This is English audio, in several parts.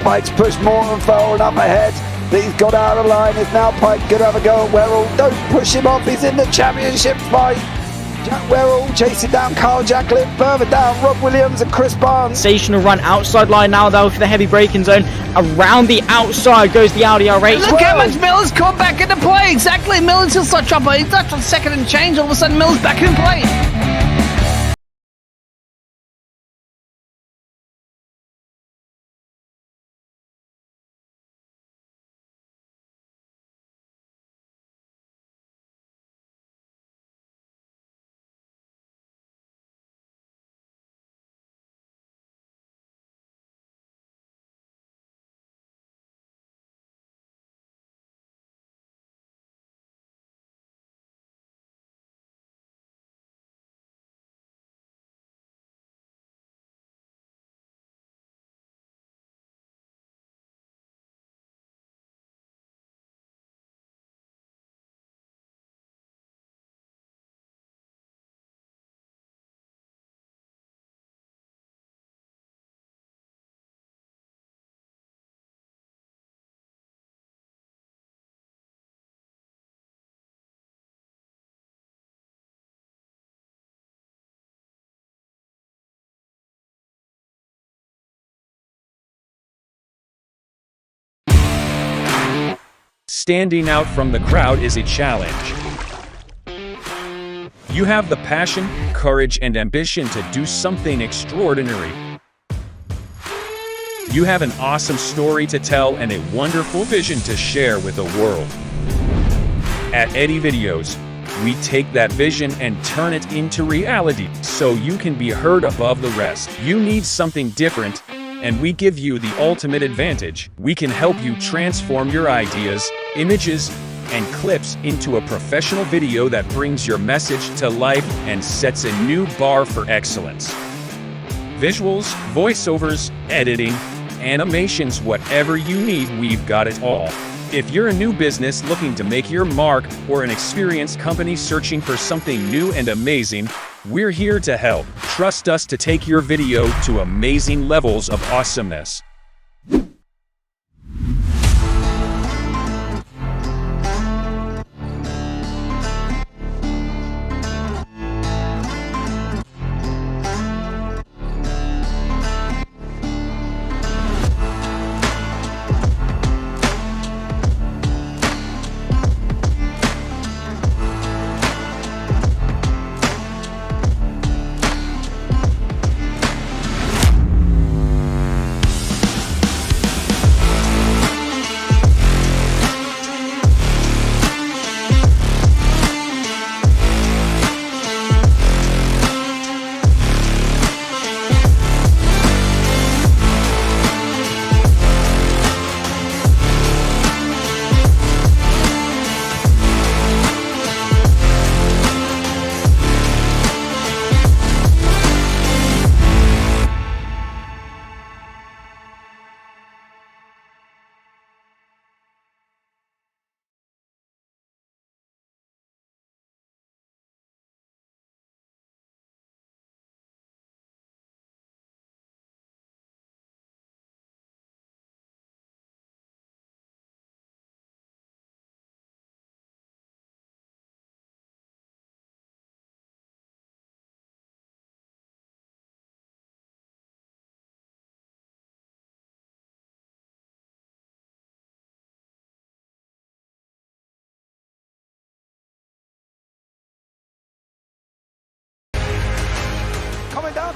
Pike's pushed more and far enough ahead. He's got out of line. Is now Pike going to have a go at Werrell? Don't push him off. He's in the championship fight. Jack Werrell chasing down Carl Jacklin. Further down, Rob Williams and Chris Barnes. Sensational run outside line now though for the heavy braking zone. Around the outside goes the Audi R8. Look how much Miller's come back into play. Exactly. Miller's still such up. He's left on second and change. All of a sudden, Miller's back in play. Standing out from the crowd is a challenge. You have the passion, courage, and ambition to do something extraordinary. You have an awesome story to tell and a wonderful vision to share with the world. At Eddie Videos, we take that vision and turn it into reality so you can be heard above the rest. You need something different, and we give you the ultimate advantage. We can help you transform your ideas, images, and clips into a professional video that brings your message to life and sets a new bar for excellence. Visuals, voiceovers, editing, animations, whatever you need, we've got it all. If you're a new business looking to make your mark or an experienced company searching for something new and amazing, we're here to help. Trust us to take your video to amazing levels of awesomeness.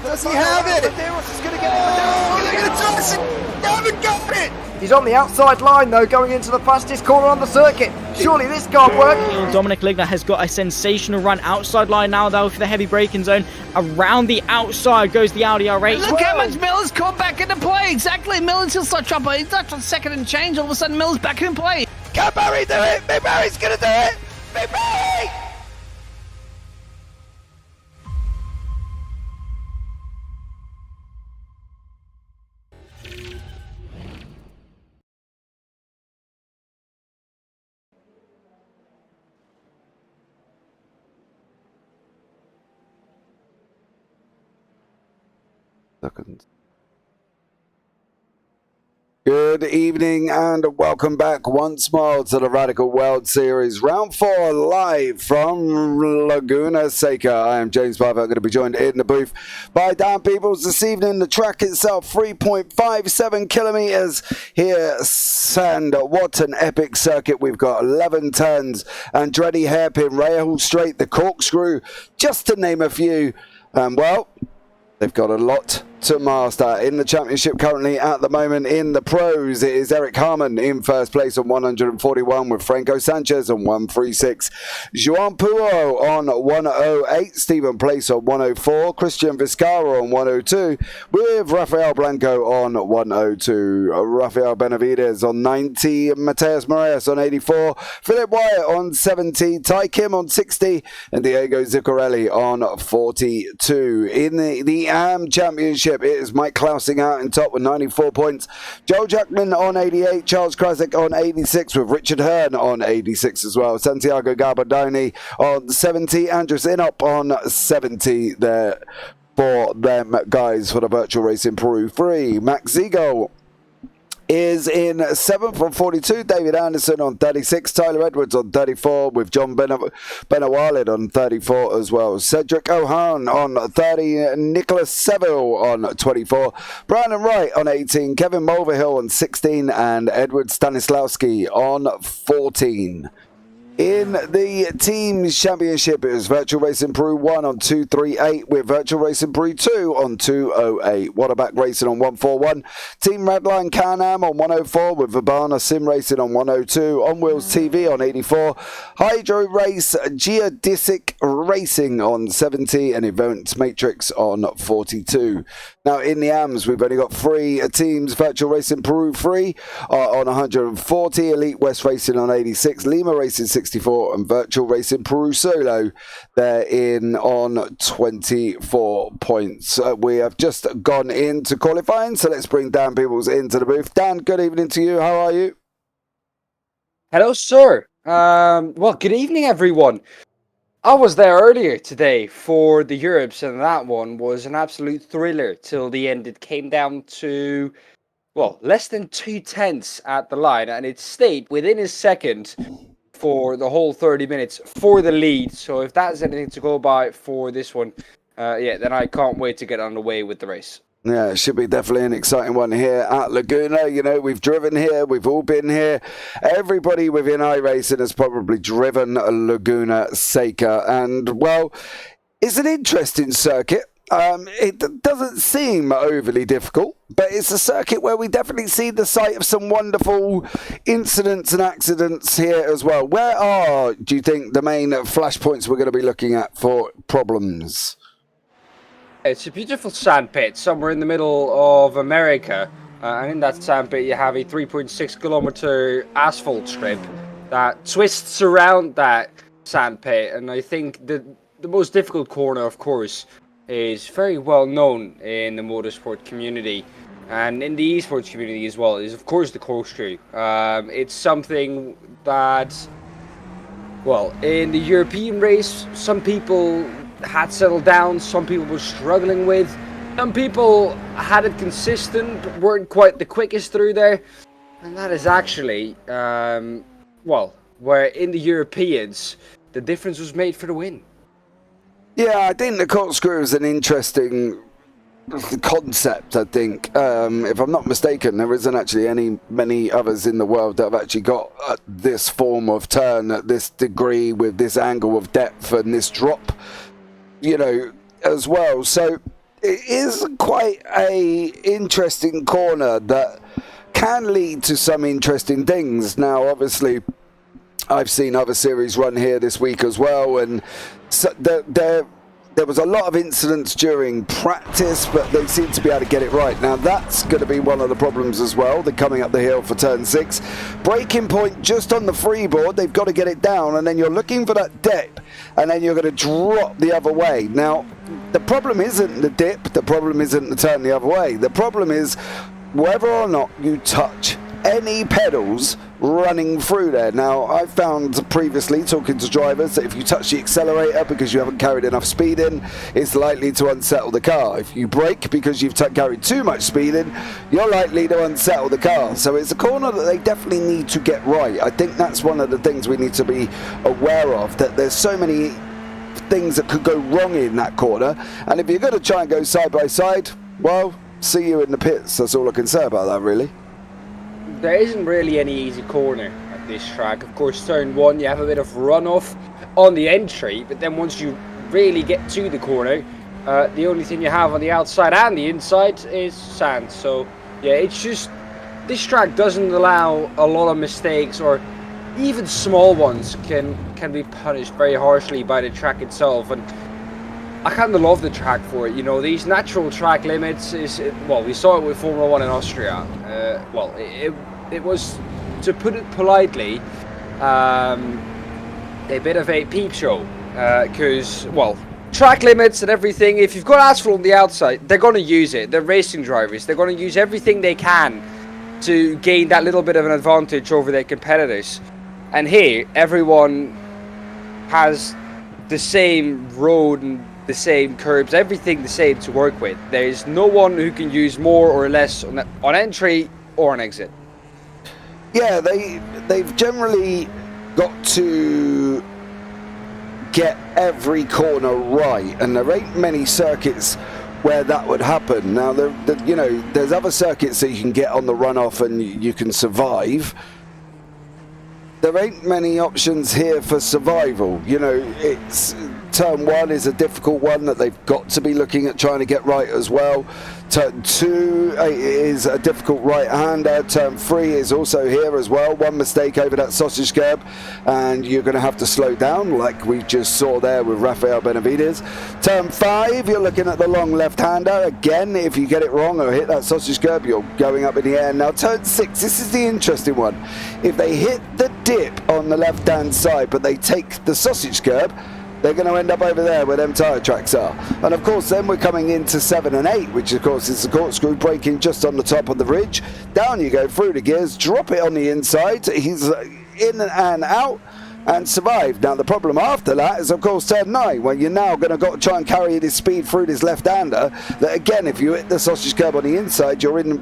Does he have it? He's on the outside line though, going into the fastest corner on the circuit. Surely this can't work. Dominic Ligner has got a sensational run outside line now though for the heavy braking zone. Around the outside goes the Audi R8. Look how much Miller's come back into play. Exactly. Miller's still such up. He's left on second and change. All of a sudden, Miller's back in play. Can Barry do it? Big Barry's gonna do it. Big Barry! Seconds. Good. Good evening and welcome back once more to the Radical World Series Round 4 live from Laguna, Seca. I am James Parfitt. I'm going to be joined in the booth by Daan Pepels this evening. The track itself 3.57 kilometers here, and what an epic circuit. We've got 11 turns, Andretti hairpin, rail straight, the corkscrew, just to name a few. Well, they've got a lot to master. In the championship currently at the moment in the pros, it is Eric Harmon in first place on 141 with Franco Sanchez on 136. Joan Puo on 108. Stephen Place on 104. Christian Vizcarra on 102 with Rafael Blanco on 102. Rafael Benavides on 90. Mateus Moraes on 84. Philip Wyatt on 70. Ty Kim on 60. And Diego Zuccarelli on 42. In the AM Championship, it is Mike Klausing out in top with 94 points. Joe Jackman on 88. Charles Krasik on 86 with Richard Hearn on 86 as well. Santiago Garbadoni on 70. Andrew Zinop on 70 there for them guys for the Virtual Racing Peru 3. Max Ziegel is in 7th on 42. David Anderson on 36. Tyler Edwards on 34 with John Benawalid on 34 as well. Cedric O'Han on 30. Nicholas Seville on 24. Brandon Wright on 18. Kevin Mulvihill on 16. And Edward Stanislawski on 14. In the Teams Championship, it was Virtual Racing Peru 1 on 238 with Virtual Racing Peru 2 on 208. Waterback Racing on 141. Team Redline Can-Am on 104 with Verbana Sim Racing on 102. On Wheels TV on 84. Hydro Race Geodesic Racing on 70 and Events Matrix on 42. Now in the AMs, we've only got 3 teams. Virtual Racing Peru 3 on 140. Elite West Racing on 86. Lima Racing 64 and Virtual Racing Peru Solo they're in on 24 points. We have just gone into qualifying, so let's bring Daan Pepels into the booth. Dan, good evening to you. How are you? Hello, sir. Well, good evening, everyone. I was there earlier today for the Europes, and that one was an absolute thriller till the end. It came down to, well, less than 2/10 at the line, and it stayed within a second for the whole 30 minutes for the lead. So if that's anything to go by for this one, then I can't wait to get underway with the race. Yeah, it should be definitely an exciting one here at Laguna. You know, we've driven here, we've all been here. Everybody within iRacing has probably driven a Laguna Seca. And, well, it's an interesting circuit. It doesn't seem overly difficult, but it's a circuit where we definitely see the sight of some wonderful incidents and accidents here as well. Where are, do you think, the main flashpoints we're going to be looking at for problems? It's a beautiful sandpit somewhere in the middle of America, and in that sandpit you have a 3.6 kilometer asphalt strip that twists around that sandpit, and I think the most difficult corner, of course, is very well known in the motorsport community and in the esports community as well, is of course the corkscrew. It's something that, well, in the European race, some people had settled down, some people were struggling with, some people had it consistent but weren't quite the quickest through there, and that is actually, where in the Europeans, the difference was made for the win. Yeah, I think the corkscrew is an interesting concept, I think. If I'm not mistaken, there isn't actually many others in the world that have actually got this form of turn at this degree with this angle of depth and this drop, you know, as well. So it is quite a interesting corner that can lead to some interesting things. Now, obviously, I've seen other series run here this week as well, and so there was a lot of incidents during practice, but they seem to be able to get it right. Now that's going to be one of the problems as well. They're coming up the hill for turn 6. Braking point just on the freeboard. They've got to get it down, and then you're looking for that dip, and then you're going to drop the other way. Now, the problem isn't the dip. The problem isn't the turn the other way. The problem is whether or not you touch any pedals running through there. Now, I've found previously, talking to drivers, that if you touch the accelerator because you haven't carried enough speed in, it's likely to unsettle the car. If you brake because you've carried too much speed in, you're likely to unsettle the car. So it's a corner that they definitely need to get right. I think that's one of the things we need to be aware of, that there's so many things that could go wrong in that corner, and if you're going to try and go side by side, well, see you in the pits. That's all I can say about that, really. There isn't really any easy corner at this track. Of course, turn 1, you have a bit of runoff on the entry, but then once you really get to the corner, the only thing you have on the outside and the inside is sand. So yeah, it's just, this track doesn't allow a lot of mistakes, or even small ones can be punished very harshly by the track itself. And I kind of love the track for it. You know, these natural track limits is, well, we saw it with Formula 1 in Austria. Well, it was, to put it politely, a bit of a peep show, because, well, track limits and everything, if you've got asphalt on the outside, they're going to use it. They're racing drivers. They're going to use everything they can to gain that little bit of an advantage over their competitors. And here, everyone has the same road and the same curbs, everything the same to work with. There's no one who can use more or less on entry or on exit. Yeah, they've generally got to get every corner right, and there ain't many circuits where that would happen. Now, you know, there's other circuits that you can get on the runoff and you can survive. There ain't many options here for survival. You know, it's turn 1 is a difficult one that they've got to be looking at trying to get right as well. Turn 2 is a difficult right-hander. Turn 3 is also here as well. One mistake over that sausage curb and you're going to have to slow down, like we just saw there with Rafael Benavides. Turn 5, you're looking at the long left-hander. Again, if you get it wrong or hit that sausage curb, you're going up in the air. Now, turn 6, this is the interesting one. If they hit the dip on the left-hand side, but they take the sausage curb, they're going to end up over there where them tyre tracks are. And of course then we're coming into 7 and 8, which of course is the corkscrew braking just on the top of the ridge. Down you go through the gears, drop it on the inside. He's in and out and survived. Now the problem after that is of course turn 9, when you're now going to try and carry this speed through this left-hander, that again, if you hit the sausage curb on the inside, you're in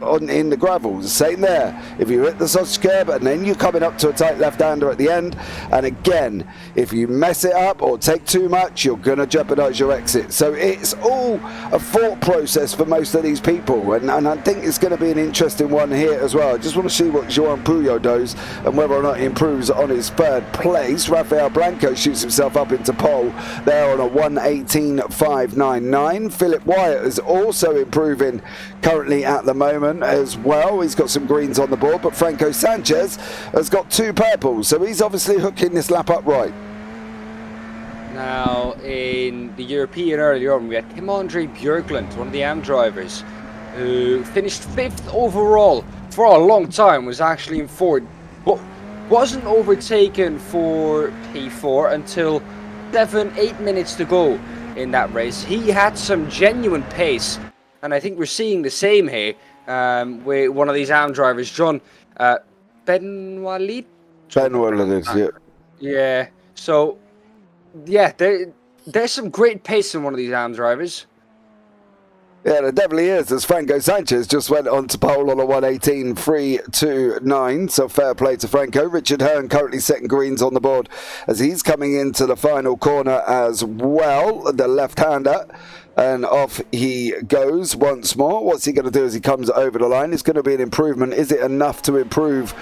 the gravel. Same there. If you hit the sausage curb and then you're coming up to a tight left-hander at the end, and again, if you mess it up or take too much, you're going to jeopardize your exit. So it's all a thought process for most of these people, and I think it's going to be an interesting one here as well. I just want to see what Joan Puyol does and whether or not he improves on his third place. Rafael Blanco shoots himself up into pole there on a 1:18.599. Philip Wyatt is also improving currently at the moment as well. He's got some greens on the board, but Franco Sanchez has got 2 purples, so he's obviously hooking this lap up right. Now, in the European earlier on, we had Tim-Andre Björklund, one of the AM drivers, who finished 5th overall for a long time, was actually in 4th, but wasn't overtaken for P4 until 7-8 minutes to go in that race. He had some genuine pace, and I think we're seeing the same here with one of these AM drivers, John Benwalid. Yeah. Yeah. So, yeah, there's some great pace in one of these AM drivers. Yeah, there definitely is, as Franco Sanchez just went on to pole on a 1:18.329, so fair play to Franco. Richard Hearn currently setting greens on the board as he's coming into the final corner as well, the left-hander, and off he goes once more. What's he going to do as he comes over the line? It's going to be an improvement. Is it enough to improve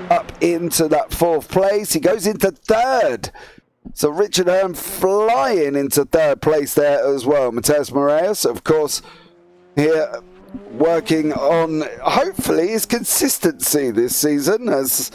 up into that 4th place? He goes into 3rd. So Richard Hearn flying into 3rd place there as well. Mateus Moraes, of course, here working on hopefully his consistency this season, as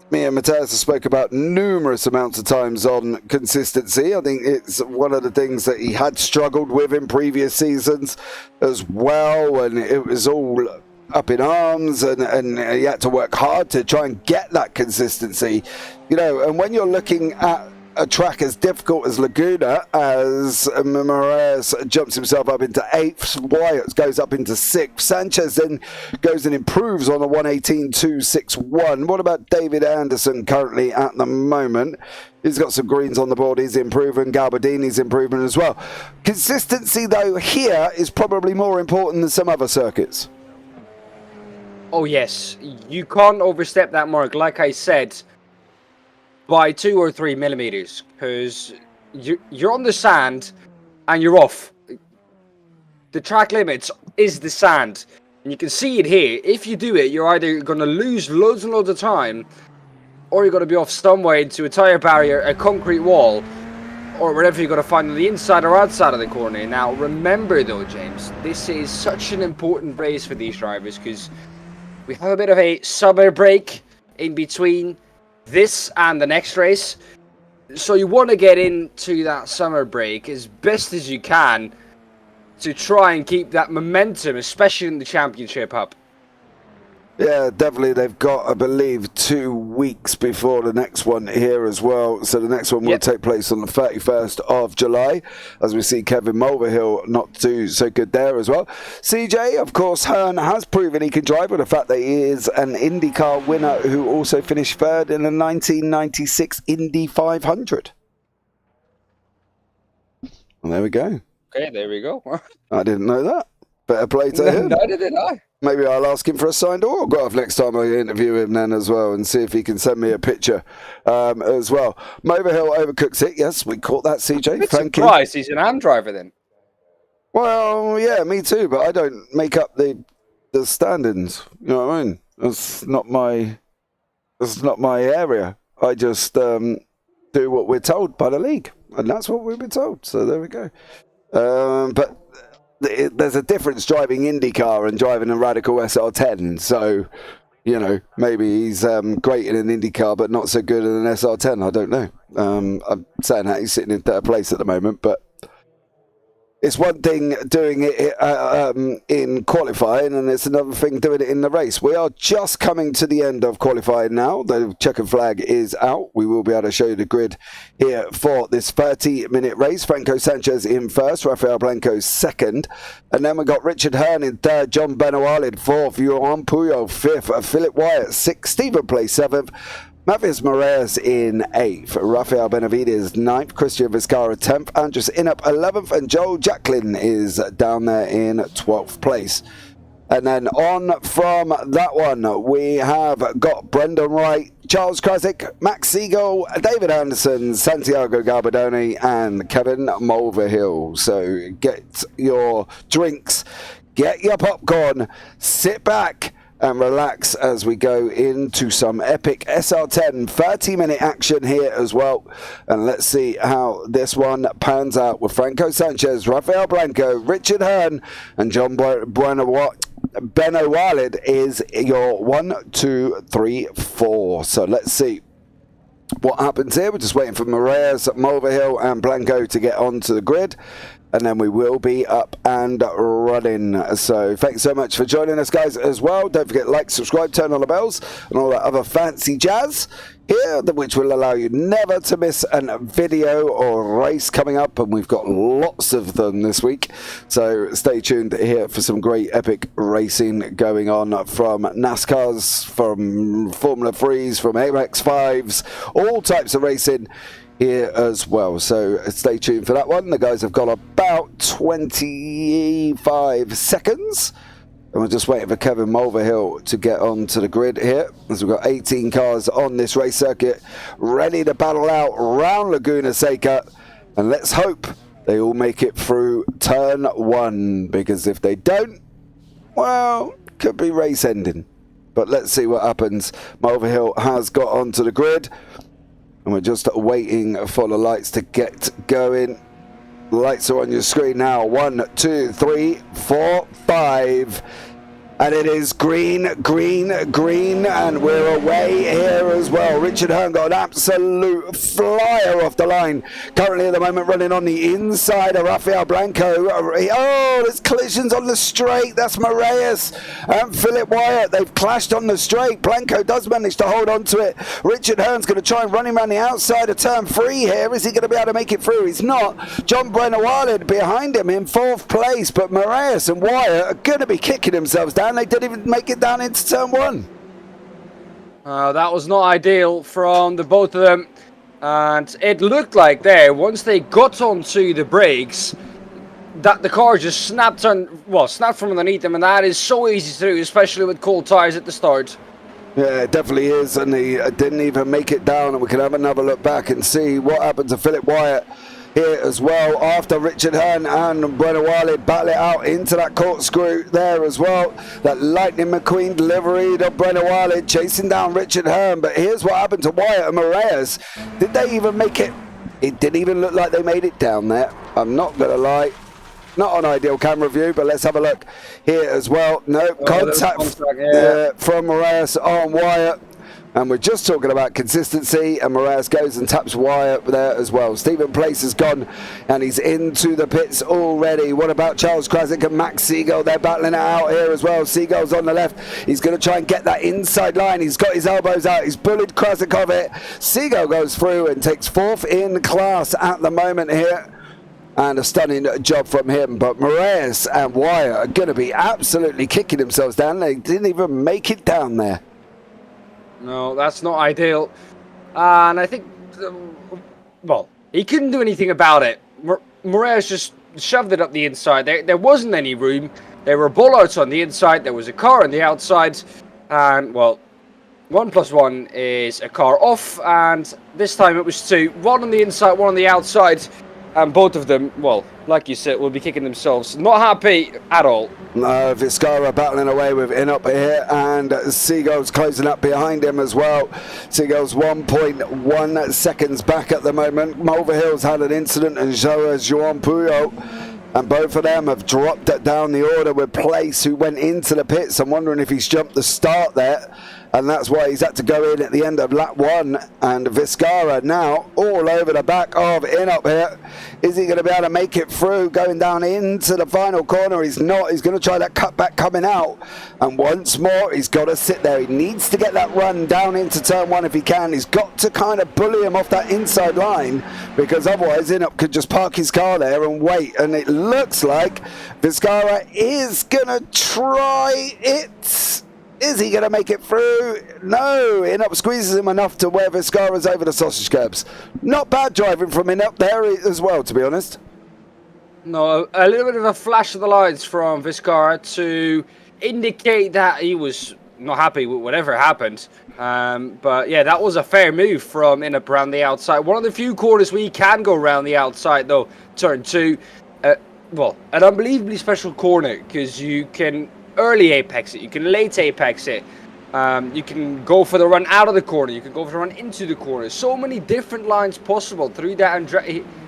me and Mateus spoke about numerous amounts of times on consistency. I think it's one of the things that he had struggled with in previous seasons as well, and it was all up in arms, and he had to work hard to try and get that consistency, you know. And when you're looking at a track as difficult as Laguna, as Moraes jumps himself up into 8th, Wyatt goes up into 6th, Sanchez then goes and improves on a 1:18.261. What about David Anderson currently at the moment? He's got some greens on the board, he's improving, Gabardini's improving as well. Consistency though here is probably more important than some other circuits. Oh yes, you can't overstep that mark, like I said, by 2 or 3 millimeters, because you're on the sand and you're off. The track limits is the sand, and you can see it here. If you do it, you're either going to lose loads and loads of time, or you're going to be off somewhere into a tire barrier, a concrete wall, or whatever you're going to find on the inside or outside of the corner. Now remember though, James, this is such an important race for these drivers, because we have a bit of a summer break in between this and the next race. So you want to get into that summer break as best as you can to try and keep that momentum, especially in the championship, up. Yeah, definitely. They've got, I believe, 2 weeks before the next one here as well. So the next one will take place on the 31st of July, as we see Kevin Mulvihill not do so good there as well. CJ, of course, Hearn has proven he can drive, with the fact that he is an IndyCar winner who also finished 3rd in the 1996 Indy 500. And there we go. Okay, there we go. I didn't know that. Better play to him. Neither did I. Maybe I'll ask him for a signed autograph next time I interview him then as well, and see if he can send me a picture as well. Mulvihill overcooks it. Yes, we caught that, CJ. Thank you. Surprised he's an AM driver then. Well, yeah, me too, but I don't make up the standings. You know what I mean? That's not my area. I just do what we're told by the league, and that's what we've been told. So there we go. But there's a difference driving IndyCar and driving a Radical SR10. So, you know, maybe he's great in an IndyCar, but not so good in an SR10. I don't know. I'm saying that he's sitting in 3rd place at the moment, but it's one thing doing it in qualifying, and it's another thing doing it in the race. We are just coming to the end of qualifying now. The checkered flag is out. We will be able to show you the grid here for this 30-minute race. Franco Sanchez in 1st, Rafael Blanco 2nd, and then we got Richard Hearn in 3rd, John Benoit in 4th, Johan Puyol 5th, Philip Wyatt 6th, Stephen Place 7th, Mavis Moraes in 8th, Rafael Benavides 9th, Christian Vizcarra 10th, Andres Inup 11th, and Joel Jacklin is down there in 12th place. And then on from that one, we have got Brendan Wright, Charles Krasick, Max Siegel, David Anderson, Santiago Garbadoni, and Kevin Mulvihill. So get your drinks, get your popcorn, sit back and relax as we go into some epic SR10 30-minute action here as well. And let's see how this one pans out with Franco Sanchez, Rafael Blanco, Richard Hearn, and John Benoit is your 1, 2, 3, 4. So let's see what happens here. We're just waiting for Moraes, Mulvihill, and Blanco to get onto the grid, and then we will be up and running. So thanks so much for joining us, guys, as well. Don't forget, like, subscribe, turn on the bells, and all that other fancy jazz here, which will allow you never to miss a video or race coming up, and we've got lots of them this week. So stay tuned here for some great epic racing going on from NASCARs, from Formula 3s, from AMX5s, all types of racing here as well. So stay tuned for that one. The guys have got about 25 seconds. And we're just waiting for Kevin Mulvihill to get onto the grid here, as we've got 18 cars on this race circuit ready to battle out round Laguna Seca. And let's hope they all make it through turn 1, because if they don't, well, could be race ending. But let's see what happens. Mulvihill has got onto the grid, and we're just waiting for the lights to get going. Lights are on your screen now. 1, 2, 3, 4, 5. And it is green, green, green, and we're away here as well. Richard Hearn got an absolute flyer off the line. Currently at the moment running on the inside of Rafael Blanco. Oh, there's collisions on the straight. That's Moraes and Philip Wyatt. They've clashed on the straight. Blanco does manage to hold on to it. Richard Hearn's going to try and run him around the outside of turn 3 here. Is he going to be able to make it through? He's not. John Brenner-Wiley behind him in 4th place, but Moraes and Wyatt are going to be kicking themselves down. They didn't even make it down into turn 1. That was not ideal from the both of them. And it looked like there, once they got onto the brakes, that the car just snapped from underneath them. And that is so easy to do, especially with cold tyres at the start. Yeah, it definitely is. And he didn't even make it down. And we can have another look back and see what happened to Philip Wyatt here as well, after Richard Hearn and Brenner-Wiley battle it out into that corkscrew there as well. That Lightning McQueen delivery to Brenner-Wiley chasing down Richard Hearn. But here's what happened to Wyatt and Moraes. Did they even make it? It didn't even look like they made it down there. I'm not going to lie. Not an ideal camera view, but let's have a look here as well. No contact from Moraes on Wyatt. And we're just talking about consistency, and Moraes goes and taps Wyatt there as well. Stephen Place has gone, and he's into the pits already. What about Charles Krasik and Max Siegel? They're battling it out here as well. Siegel's on the left. He's going to try and get that inside line. He's got his elbows out. He's bullied Krasik of it. Siegel goes through and takes 4th in class at the moment here. And a stunning job from him. But Moraes and Wyatt are going to be absolutely kicking themselves down. They didn't even make it down there. No, that's not ideal. And I think, well, he couldn't do anything about it. Moraes just shoved it up the inside. There wasn't any room. There were bollards on the inside. There was a car on the outside. And, well, 1 + 1 is a car off. And this time it was 2. 1 on the inside, 1 on the outside. And both of them, well, like you said, will be kicking themselves. Not happy at all. No, Vizcarra battling away with Inup here, and Siegel's closing up behind him as well. Siegel's 1.1 seconds back at the moment. Mulverhill's had an incident, and so has Joan Puyol. And both of them have dropped it down the order with Place, who went into the pits. I'm wondering if he's jumped the start there. And that's why he's had to go in at the end of lap 1. And Vizcarra now all over the back of Inup here. Is he going to be able to make it through, going down into the final corner? He's not. He's going to try that cutback coming out. And once more, he's got to sit there. He needs to get that run down into turn 1 if he can. He's got to kind of bully him off that inside line, because otherwise Inup could just park his car there and wait. And it looks like Vizcarra is going to try it. Is he going to make it through? No. Inup squeezes him enough to where Vizcarra's over the sausage curbs. Not bad driving from Inup there as well, to be honest. No, a little bit of a flash of the lights from Vizcarra to indicate that he was not happy with whatever happened. But yeah, that was a fair move from Inup around the outside. One of the few corners where you can go around the outside, though, turn 2. Well, an unbelievably special corner, because you can early apex it, you can late apex it, you can go for the run out of the corner, you can go for the run into the corner. So many different lines possible through that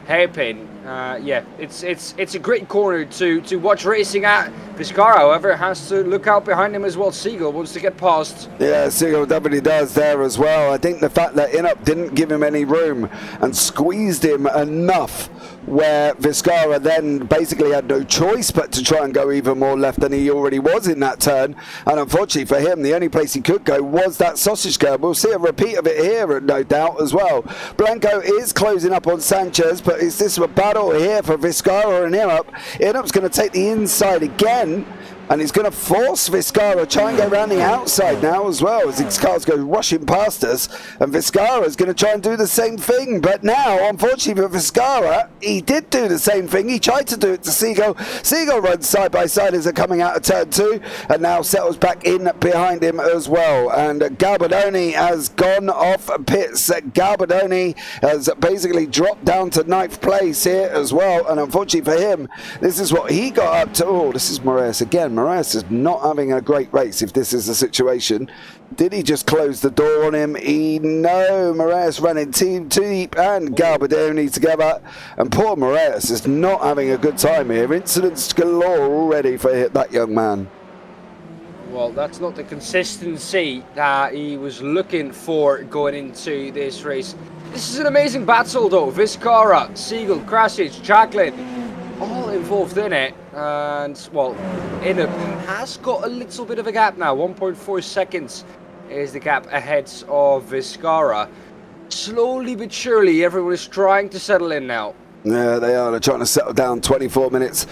hairpin. Yeah, it's a great corner to watch racing at. Vizcarra, however, has to look out behind him as well. Siegel wants to get past. Yeah, Siegel definitely does there as well. I think the fact that Inup didn't give him any room and squeezed him enough where Vizcarra then basically had no choice but to try and go even more left than he already was in that turn. And unfortunately for him, the only place he could go was that sausage curb. We'll see a repeat of it here, no doubt, as well. Blanco is closing up on Sanchez, but is this a battle here for Vizcarra and Inup? Inup's going to take the inside again, and he's going to force Vizcarra, try and go around the outside now as well, as his cars go rushing past us. And Vizcarra's going to try and do the same thing. But now, unfortunately for Vizcarra, he did do the same thing. He tried to do it to Siegel. Siegel runs side by side as they're coming out of turn 2, and now settles back in behind him as well. And Garbadoni has gone off pits. Garbadoni has basically dropped down to 9th place here as well. And unfortunately for him, this is what he got up to. Oh, this is Moraes again. Moraes is not having a great race if this is the situation. Did he just close the door on him? No, Moraes running Team Deep and Garbadoni together. And poor Moraes is not having a good time here. Incidents galore already for that young man. Well, that's not the consistency that he was looking for going into this race. This is an amazing battle though. Vizcara, Seagull, Krasic, Jacqueline, all involved in it. And, well, Inup has got a little bit of a gap now. 1.4 seconds is the gap ahead of Vizcara. Slowly but surely, everyone is trying to settle in now. Yeah, they are. They're trying to settle down. 24 minutes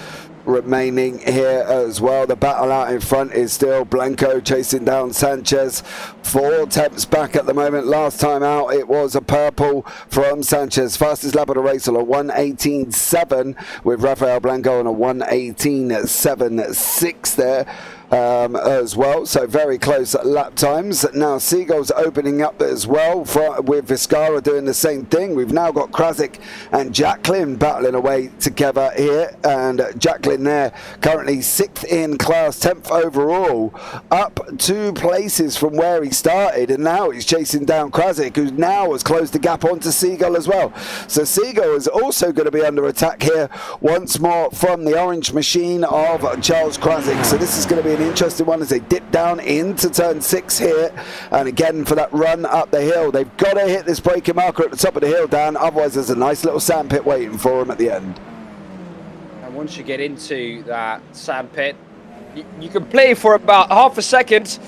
remaining here as well. The battle out in front is still Blanco chasing down Sanchez. 4 attempts back at the moment. Last time out it was a purple from Sanchez. Fastest lap of the race on a 1:18.7 with Rafael Blanco on a 1:18.76 there. As well, so very close lap times. Now Seagull's opening up as well with Vizcara doing the same thing. We've now got Krasic and Jacqueline battling away together here, and Jacqueline there currently 6th in class, 10th overall, up 2 places from where he started, and now he's chasing down Krasic, who now has closed the gap onto Seagull as well. So Seagull is also going to be under attack here once more from the orange machine of Charles Krasic. So this is going to be an interesting one as they dip down into turn 6 here, and again for that run up the hill. They've got to hit this braking marker at the top of the hill, Dan, otherwise there's a nice little sandpit waiting for them at the end. And once you get into that sandpit, you can play for about half a second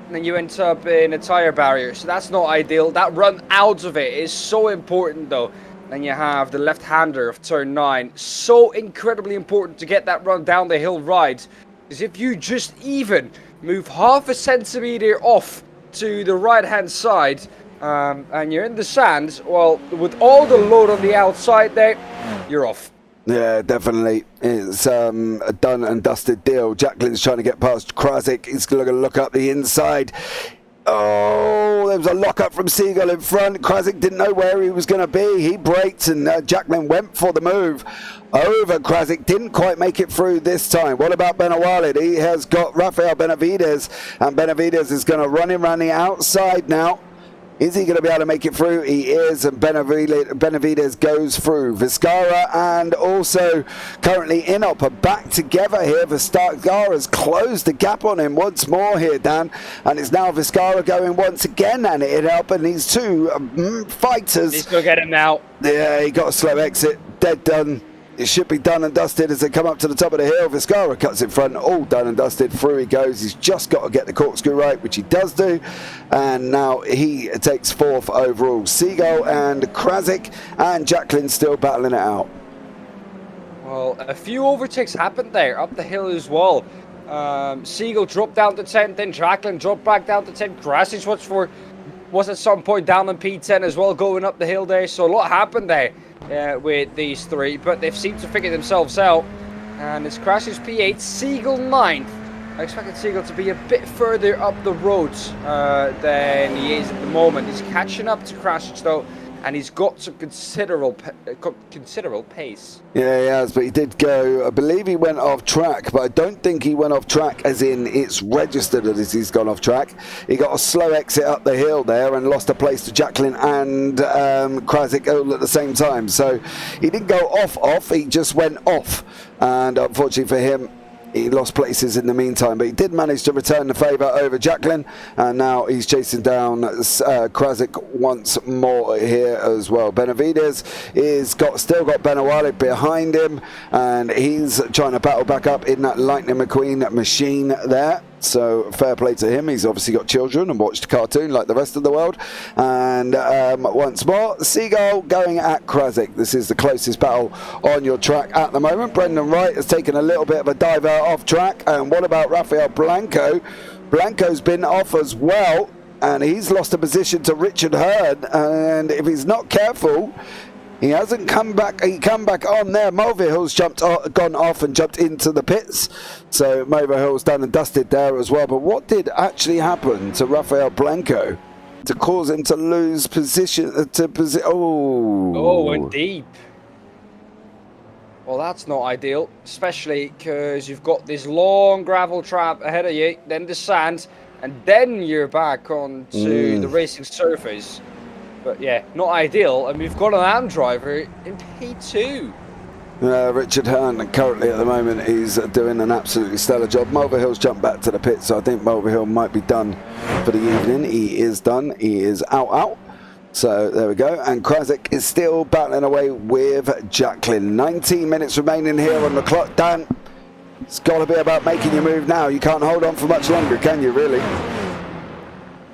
and then you end up in a tire barrier, so that's not ideal. That run out of it is so important though. Then you have the left-hander of turn 9, so incredibly important to get that run down the hill right. Because if you just even move half a centimeter off to the right-hand side and you're in the sand, well, with all the load on the outside there, you're off. Yeah, definitely. It's a done and dusted deal. Jacqueline's trying to get past Krasic. He's going to look up the inside. Oh, there was a lock-up from Seagull in front. Krasic didn't know where he was going to be. He braked and Jacqueline went for the move over Krasic. Didn't quite make it through this time. What about Benawalid? He has got Rafael Benavides, and Benavides is going to run him around the outside now. Is he going to be able to make it through? He is, and Benavides goes through. Vizcara and also currently Inup are back together here. Vizcara's closed the gap on him once more here, Dan, and it's now Vizcara going once again, and Inup and these 2 fighters. He's going to get him now. Yeah, he got a slow exit. Dead done. It should be done and dusted as they come up to the top of the hill. Vizcara cuts in front, all done and dusted. Through he goes. He's just got to get the corkscrew right, which he does do. And now he takes 4th overall. Seagull and Krasic and Jacqueline still battling it out. Well, a few overtakes happened there up the hill as well. Seagull dropped down to 10th, then Jacqueline dropped back down to 10th. Krasic was at some point down in P10 as well, going up the hill there. So a lot happened there. With these 3, but they've seemed to figure themselves out, and it's Krasic's P8, Seagull 9th. I expected Seagull to be a bit further up the road than he is at the moment. He's catching up to Krasic though, and he's got some considerable pace. Yeah, he has, but he did go, I believe he went off track, but I don't think he went off track as in it's registered as he's gone off track. He got a slow exit up the hill there and lost a place to Jacqueline and Krasic all at the same time. So he didn't go off, he just went off. And unfortunately for him, he lost places in the meantime, but he did manage to return the favour over Jacqueline, and now he's chasing down Krasic once more here as well. Benavides still got Benawalid behind him, and he's trying to battle back up in that Lightning McQueen machine there. So fair play to him. He's obviously got children and watched a cartoon like the rest of the world. And once more, Seagull going at Krasic. This is the closest battle on your track at the moment. Brendan Wright has taken a little bit of a divert off track. And what about Rafael Blanco? Blanco's been off as well, and he's lost a position to Richard Hurd. And if he's not careful, he hasn't come back. He come back on there. Mulvihill's gone off and jumped into the pits. So Mulvihill's done and dusted there as well. But what did actually happen to Rafael Blanco to cause him to lose position? Oh, indeed. Well, that's not ideal, especially because you've got this long gravel trap ahead of you, then the sand, and then you're back onto the racing surface. But yeah, not ideal. And we've got an AM driver in P2. Richard Hearn currently at the moment he's doing an absolutely stellar job. Mulverhill's jumped back to the pit, so I think Mulverhill might be done for the evening. He is done. He is out. So there we go. And Krasik is still battling away with Jacqueline. 19 minutes remaining here on the clock. Dan, it's got to be about making your move now. You can't hold on for much longer, can you, really?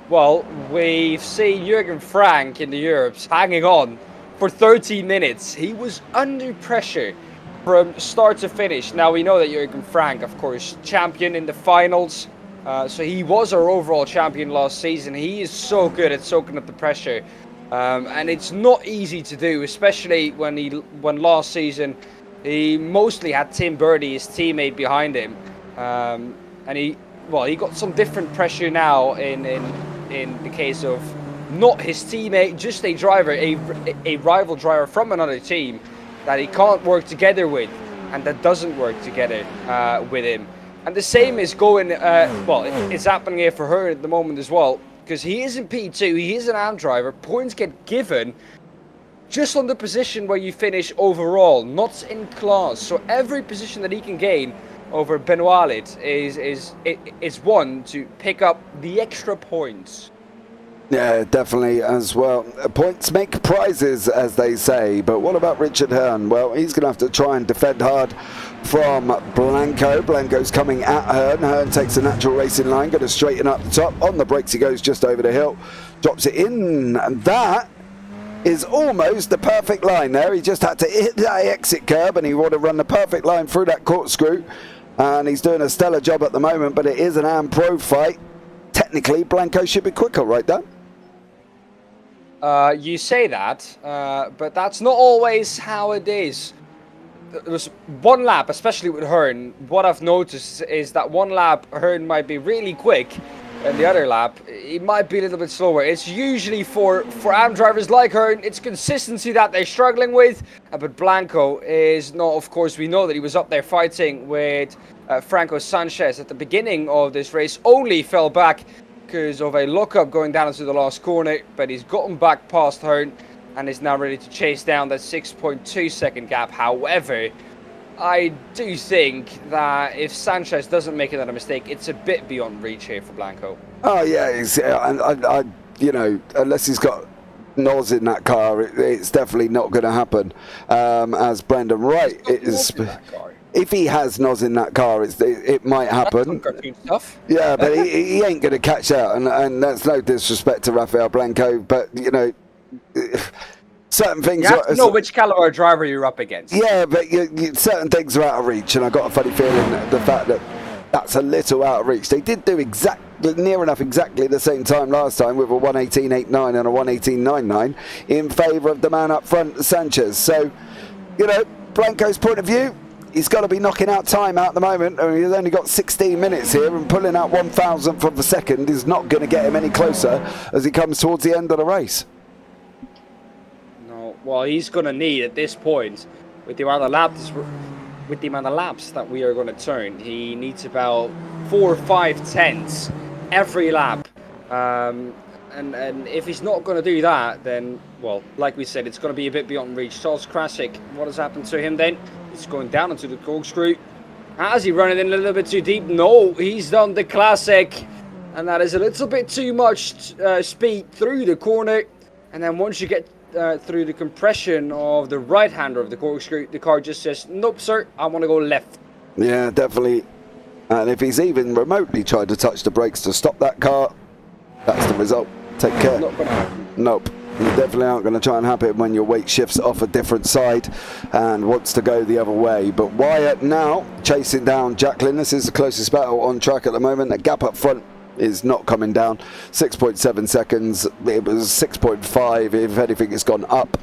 Well, we've seen Jürgen Frank in the Europes hanging on for 13 minutes. He was under pressure from start to finish. Now we know that Jürgen Frank, of course, champion in the finals. So he was our overall champion last season. He is so good at soaking up the pressure. And it's not easy to do, especially when last season he mostly had Tim Birdie, his teammate, behind him. And he got some different pressure now in the case of not his teammate, just a driver, a rival driver from another team that he can't work together with, and that doesn't work together with him. And the same is going, it's happening here for her at the moment as well, because he is in P2, he is an AM driver. Points get given just on the position where you finish overall, not in class. So every position that he can gain over Benoit is one to pick up the extra points. Yeah, definitely as well. Points make prizes, as they say. But what about Richard Hearn? Well, he's going to have to try and defend hard from Blanco. Blanco's coming at Hearn. Hearn takes a natural racing line, going to straighten up the top. On the brakes he goes just over the hill. Drops it in, and that is almost the perfect line there. He just had to hit that exit curb, and he would have run the perfect line through that corkscrew. And he's doing a stellar job at the moment, but it is an AM Pro fight. Technically, Blanco should be quicker, right, Dan? You say that, but that's not always how it is. There was one lap, especially with Hearn, what I've noticed is that one lap Hearn might be really quick, and the other lap he might be a little bit slower. It's usually for AM drivers like Hearn, it's consistency that they're struggling with, but Blanco is not. Of course, we know that he was up there fighting with Franco Sanchez at the beginning of this race, only fell back because of a lockup going down into the last corner, but he's gotten back past Hearn and is now ready to chase down that 6.2 second gap. However, I do think that if Sanchez doesn't make another mistake, it's a bit beyond reach here for Blanco. Oh yeah, you know, unless he's got Noz in that car, it's definitely not going to happen. As Brendan Wright is. If he has Noz in that car, it might happen. Cartoon stuff. Yeah, but he ain't going to catch that, and that's no disrespect to Rafael Blanco, but you know, certain things. You have to know which caliber driver you're up against. Yeah, but certain things are out of reach, and I got a funny feeling that the fact that that's a little out of reach. They did do near enough exactly the same time last time with a 1:18.89 and a 1:18.99 in favour of the man up front, Sanchez. So, you know, Blanco's point of view. He's got to be knocking out time at the moment. I mean, he's only got 16 minutes here, and pulling out 1,000th of a second is not going to get him any closer as he comes towards the end of the race. No, well, he's going to need at this point, with the amount of laps that we are going to turn, he needs about 4 or 5 tenths every lap. And if he's not going to do that, then, well, like we said, it's going to be a bit beyond reach. Charles Krasik, what has happened to him then? He's going down into the corkscrew. Has he run it in a little bit too deep? No, he's done the classic. And that is a little bit too much speed through the corner. And then once you get through the compression of the right-hander of the corkscrew, the car just says, nope, sir, I want to go left. Yeah, definitely. And if he's even remotely tried to touch the brakes to stop that car, that's the result. Take care. Not going to happen. Nope. You definitely aren't going to try and happen when your weight shifts off a different side and wants to go the other way. But Wyatt now chasing down Jacqueline. This is the closest battle on track at the moment. The gap up front is not coming down. 6.7 seconds. It was 6.5. If anything, it's gone up.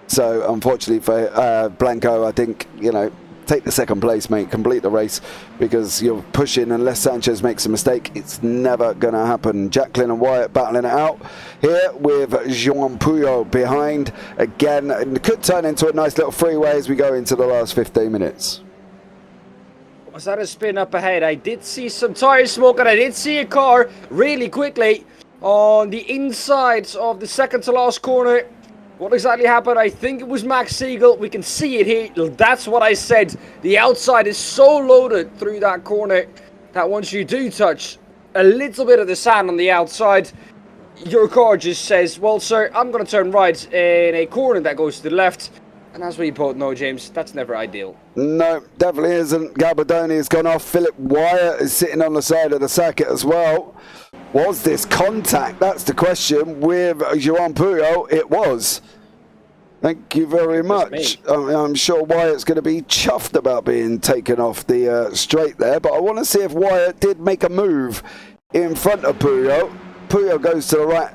So unfortunately for Blanco, I think, you know, take the second place, mate. Complete the race, because you're pushing. Unless Sanchez makes a mistake, it's never going to happen. Jacqueline and Wyatt battling it out here with Jean Puyol behind. Again, it could turn into a nice little freeway as we go into the last 15 minutes. Was that a spin up ahead? I did see some tire smoke, and I did see a car really quickly on the inside of the second to last corner. What exactly happened? I think it was Max Siegel. We can see it here. That's what I said. The outside is so loaded through that corner that once you do touch a little bit of the sand on the outside, your car just says, well, sir, I'm going to turn right in a corner that goes to the left. And as we both know, James, that's never ideal. No, definitely isn't. Gabardoni has gone off. Philip Wyatt is sitting on the side of the circuit as well. Was this contact? That's the question. With Joan Puyol, it was. Thank you very much. I'm sure Wyatt's going to be chuffed about being taken off the straight there, but I want to see if Wyatt did make a move in front of Puyol. Puyol goes to the right.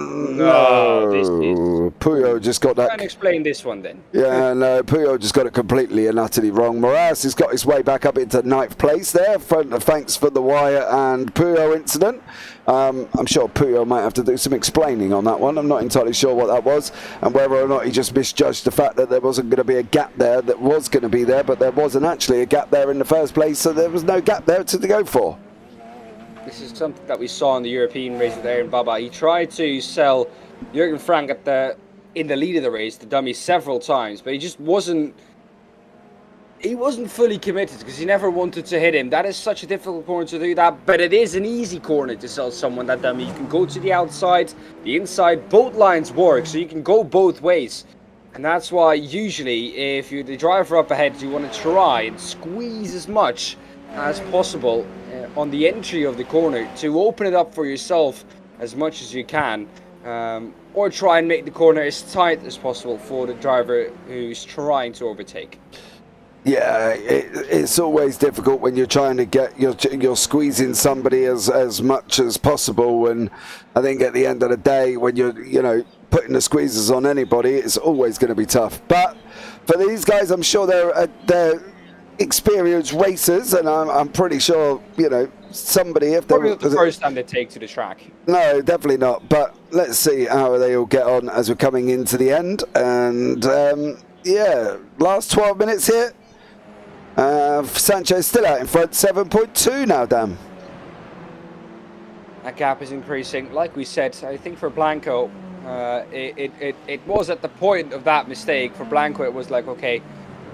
No, this is... Puyol just got that. Try and explain this one then. Yeah, no, Puyol just got it completely and utterly wrong. Moraz has got his way back up into 9th place there. Thanks for the Wyatt and Puyol incident. I'm sure Puyol might have to do some explaining on that one. I'm not entirely sure what that was and whether or not he just misjudged the fact that there wasn't going to be a gap there that was going to be there, but there wasn't actually a gap there in the first place, so there was no gap there to go for. This is something that we saw in the European race with Aaron Baba. He tried to sell Jürgen Frank in the lead of the race, the dummy, several times, but he just wasn't fully committed because he never wanted to hit him. That is such a difficult corner to do that, but it is an easy corner to sell someone that dummy. You can go to the outside, the inside, both lines work, so you can go both ways. And that's why usually if you're the driver up ahead, you want to try and squeeze as much as possible on the entry of the corner to open it up for yourself as much as you can, or try and make the corner as tight as possible for the driver who's trying to overtake. Yeah, it's always difficult when you're trying to get you're squeezing somebody as much as possible, and I think at the end of the day when you're putting the squeezes on anybody, it's always going to be tough. But for these guys, I'm sure they're experienced racers, and I'm pretty sure somebody, if they're probably not the first time they take to the track. No, definitely not. But let's see how they all get on as we're coming into the end. And yeah, last 12 minutes here. Sanchez still out in front, 7.2 now, Dan. That gap is increasing. Like we said, I think for Blanco, it was at the point of that mistake. For Blanco, it was like, okay,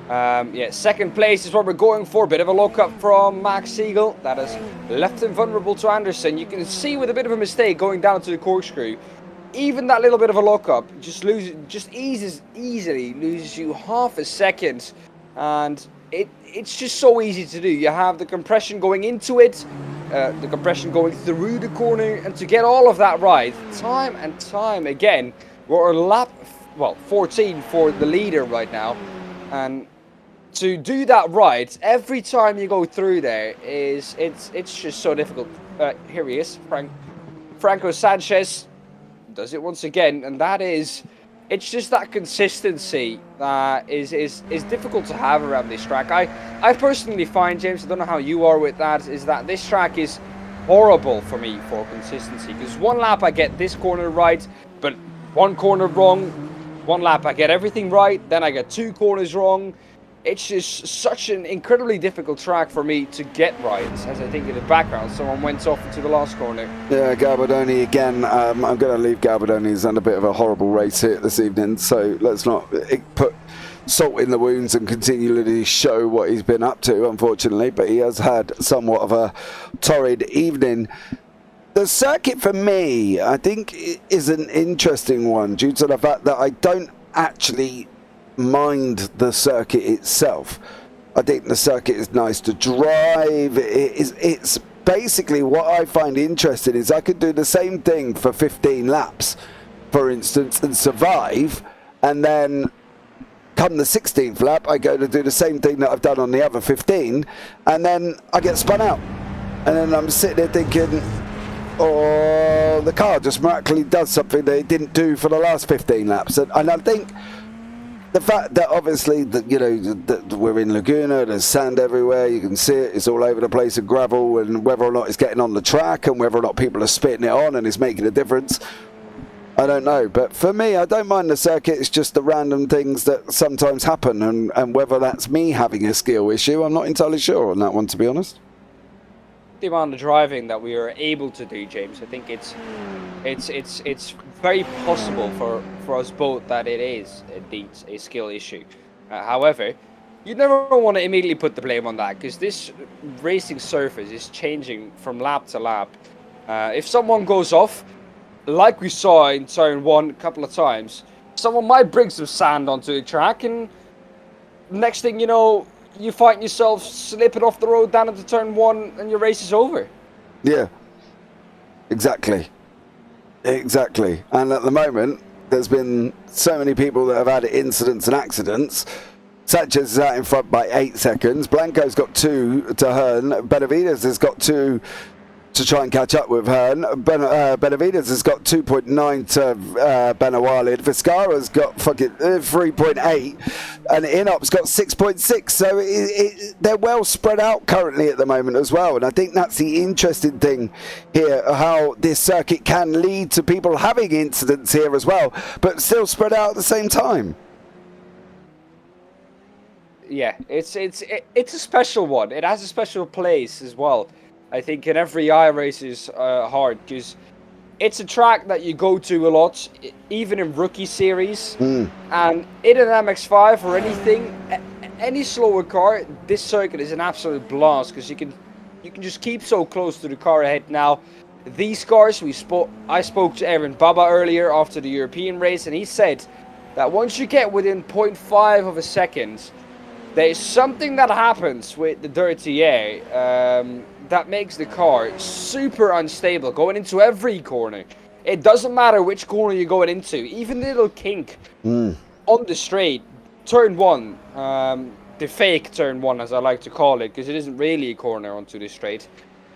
yeah, second place is what we're going for. Bit of a lock-up from Max Siegel. That has left him vulnerable to Anderson. You can see with a bit of a mistake going down to the corkscrew, even that little bit of a lock-up easily loses you half a second. And it's just so easy to do. You have the compression going into it, the compression going through the corner, and to get all of that right, time and time again, we're on lap, 14 for the leader right now, and to do that right, every time you go through there, it's just so difficult. Here he is, Franco Sanchez does it once again, and that is... It's just that consistency that is difficult to have around this track. I personally find, James, I don't know how you are with that, is that this track is horrible for me for consistency. Because one lap I get this corner right, but one corner wrong. One lap I get everything right, then I get two corners wrong. It's just such an incredibly difficult track for me to get right, as I think in the background someone went off into the last corner. Yeah, Gabardoni again. I'm going to leave Gabardoni. He's had a bit of a horrible race here this evening, so let's not put salt in the wounds and continually show what he's been up to, unfortunately, but he has had somewhat of a torrid evening. The circuit for me, I think, is an interesting one due to the fact that I don't actually mind the circuit itself. I think the circuit is nice to drive. It's basically what I find interesting is I could do the same thing for 15 laps, for instance, and survive, and then come the 16th lap I go to do the same thing that I've done on the other 15, and then I get spun out, and then I'm sitting there thinking, oh, the car just miraculously does something that it didn't do for the last 15 laps. And I think the fact that obviously that that we're in Laguna, there's sand everywhere, you can see it, it's all over the place, and gravel, and whether or not it's getting on the track and whether or not people are spitting it on and it's making a difference, I don't know. But for me, I don't mind the circuit. It's just the random things that sometimes happen, and whether that's me having a skill issue, I'm not entirely sure on that one, to be honest. the amount of driving that we are able to do, James, I think it's very possible for us both that it is indeed a skill issue. However, you never want to immediately put the blame on that, because this racing surface is changing from lap to lap. If someone goes off, like we saw in turn 1 a couple of times, someone might bring some sand onto the track, and next thing you know, you find yourself slipping off the road down into turn 1 and your race is over. Yeah, exactly. And at the moment, there's been so many people that have had incidents and accidents. Sanchez is out in front by 8 seconds. Blanco's got 2 to Hearn. Benavides has got 2 to try and catch up with Hearn. Benavides has got 2.9 to Benawalid. Vizcarra's got fucking 3.8, and Inop's got 6.6. So they're well spread out currently at the moment as well. And I think that's the interesting thing here, how this circuit can lead to people having incidents here as well, but still spread out at the same time. Yeah, it's a special one. It has a special place as well, I think, in every iRacer's heart, because it's a track that you go to a lot, even in rookie series. And in an MX-5 or anything, any slower car, this circuit is an absolute blast, because you can just keep so close to the car ahead. Now, these cars, I spoke to Aaron Baba earlier after the European race, and he said that once you get within 0.5 of a second, there's something that happens with the dirty air that makes the car super unstable going into every corner. It doesn't matter which corner you're going into, even the little kink on the straight, turn 1, the fake turn 1 as I like to call it, because it isn't really a corner onto the straight.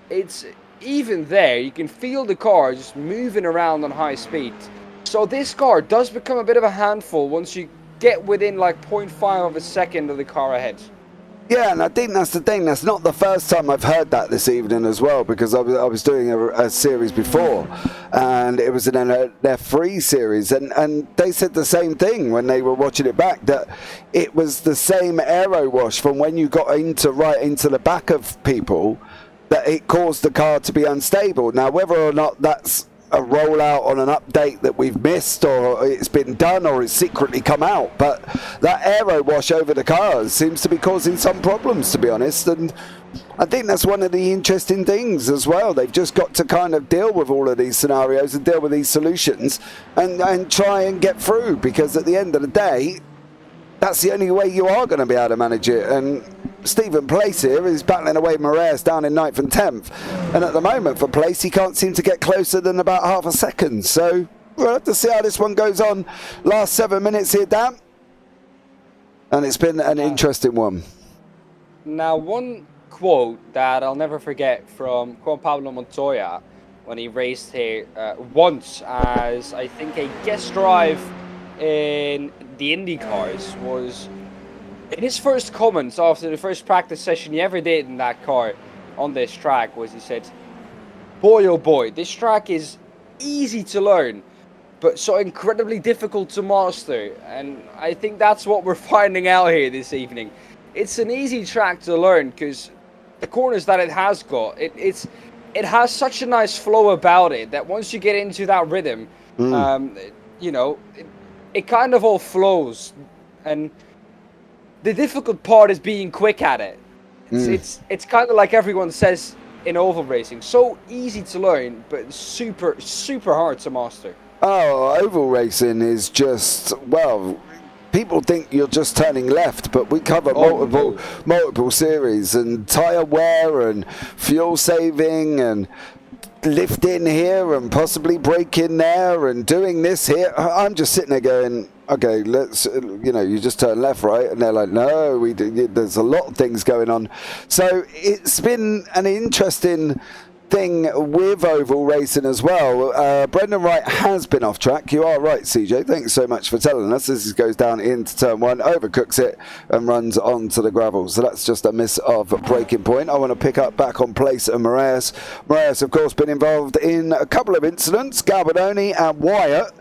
It's even there, you can feel the car just moving around on high speed. So this car does become a bit of a handful once you get within like 0.5 of a second of the car ahead. Yeah, and I think that's the thing. That's not the first time I've heard that this evening as well, because I was doing a series before, and it was in their free series, and they said the same thing when they were watching it back, that it was the same aero wash from when you got right into the back of people, that it caused the car to be unstable. Now, whether or not that's a rollout on an update that we've missed, or it's been done, or it's secretly come out, but that aero wash over the cars seems to be causing some problems, to be honest. And I think that's one of the interesting things as well. They've just got to kind of deal with all of these scenarios and deal with these solutions and try and get through, because at the end of the day, that's the only way you are going to be able to manage it. And Stephen Place here is battling away Moraes down in 9th and 10th. And at the moment for Place, he can't seem to get closer than about half a second. So we'll have to see how this one goes on. Last 7 minutes here, Dan. And it's been an interesting one. Now, one quote that I'll never forget from Juan Pablo Montoya when he raced here once as, I think, a guest drive in the Indy cars, was in his first comments after the first practice session he ever did in that car on this track, was he said, boy oh boy, this track is easy to learn but so incredibly difficult to master. And I think that's what we're finding out here this evening. It's an easy track to learn because the corners that it has got, it has such a nice flow about it that once you get into that rhythm, you know, it kind of all flows. And the difficult part is being quick at it. It's kind of like everyone says in oval racing, so easy to learn, but super hard to master. Oh, oval racing is just, well, people think you're just turning left, but we cover multiple series, and tyre wear and fuel saving and lifting here and possibly braking there and doing this here. I'm just sitting there going, okay, let's, you know, you just turn left, right? And they're like, no, there's a lot of things going on. So it's been an interesting thing with oval racing as well. Brendan Wright has been off track. You are right, CJ. Thanks so much for telling us. This goes down into turn one, overcooks it and runs onto the gravel. So that's just a miss of braking point. I want to pick up back on Place and Moraes. Moraes, of course, been involved in a couple of incidents. Garbadoni and Wyatt.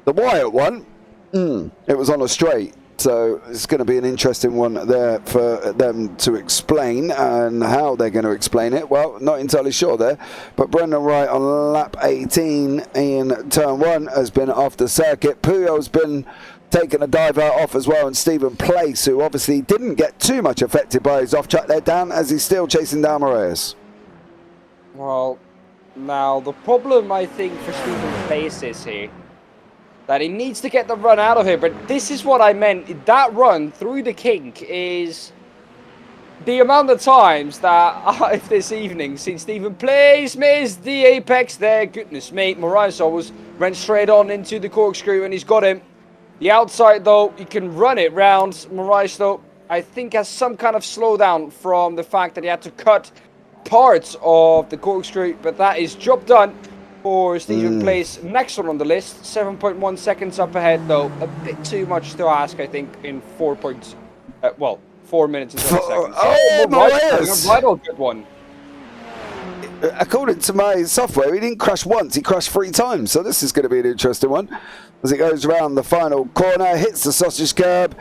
The Wyatt one, it was on a straight. So it's going to be an interesting one there for them to explain, and how they're going to explain it. Well, not entirely sure there. But Brendan Wright on lap 18 in turn 1 has been off the circuit. Puyol's been taking a dive out off as well, and Stephen Place, who obviously didn't get too much affected by his off track there, Dan, as he's still chasing down Moraes. Well, now the problem I think for Stephen Place is here that he needs to get the run out of here. But this is what I meant. That run through the kink is the amount of times that I've this evening seen Stephen Place miss the apex there. Goodness me, Moraes always ran straight on into the corkscrew, and he's got him. The outside, though, he can run it round. Moraes, though, I think has some kind of slowdown from the fact that he had to cut parts of the corkscrew. But that is job done for Stephen Place. Next one on the list, 7.1 seconds up ahead, though. A bit too much to ask, I think, in 4 minutes and 20 seconds. Oh, Moraes! A vital good one. According to my software, he didn't crash once, he crashed 3 times. So this is going to be an interesting one. As it goes around the final corner, hits the sausage curb.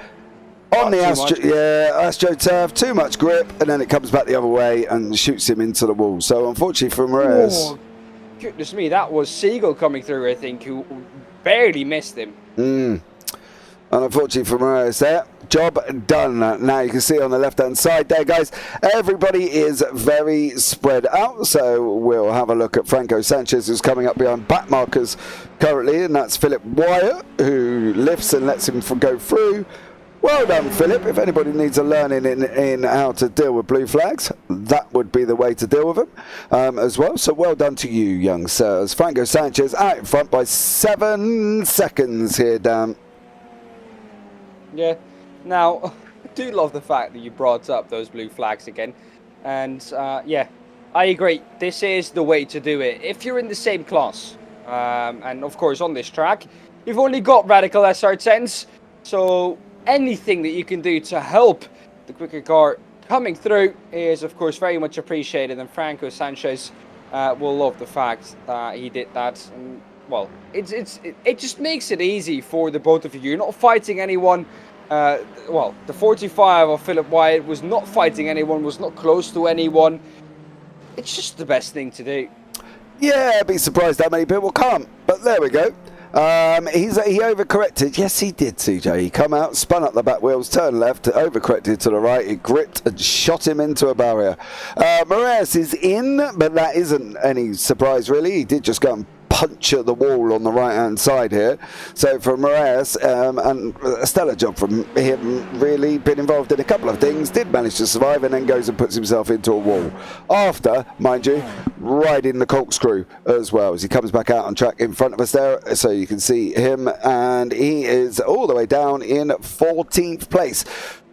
On the AstroTurf, too much grip, and then it comes back the other way and shoots him into the wall. So unfortunately for Moraes... Oh, goodness me, that was Siegel coming through, I think, who barely missed him. And unfortunately for Moraes there, job done. Now you can see on the left-hand side there, guys, everybody is very spread out. So we'll have a look at Franco Sanchez, who's coming up behind back markers currently, and that's Philip Wyatt, who lifts and lets him go through. Well done, Philip. If anybody needs a learning in how to deal with blue flags, that would be the way to deal with them as well. So well done to you, young sirs. Franco Sanchez out in front by 7 seconds here, Dan. Yeah. Now, I do love the fact that you brought up those blue flags again. And, yeah, I agree. This is the way to do it. If you're in the same class, and, of course, on this track, you've only got Radical SR10s, so anything that you can do to help the quicker car coming through is, of course, very much appreciated. And Franco Sanchez will love the fact that he did that. And, well, it just makes it easy for the both of you. You're not fighting anyone. Well, the 45 of Philip Wyatt was not fighting anyone, was not close to anyone. It's just the best thing to do. Yeah, I'd be surprised how many people can't. But there we go. He overcorrected. Yes, he did, CJ. He come out, spun up the back wheels, turned left, overcorrected to the right. He gripped and shot him into a barrier. Moraes is in, but that isn't any surprise, really. He did just go and punch at the wall on the right-hand side here. So for Moraes, and a stellar job from him, really been involved in a couple of things, did manage to survive, and then goes and puts himself into a wall. After, mind you, riding the corkscrew as well, as he comes back out on track in front of us there, so you can see him, and he is all the way down in 14th place.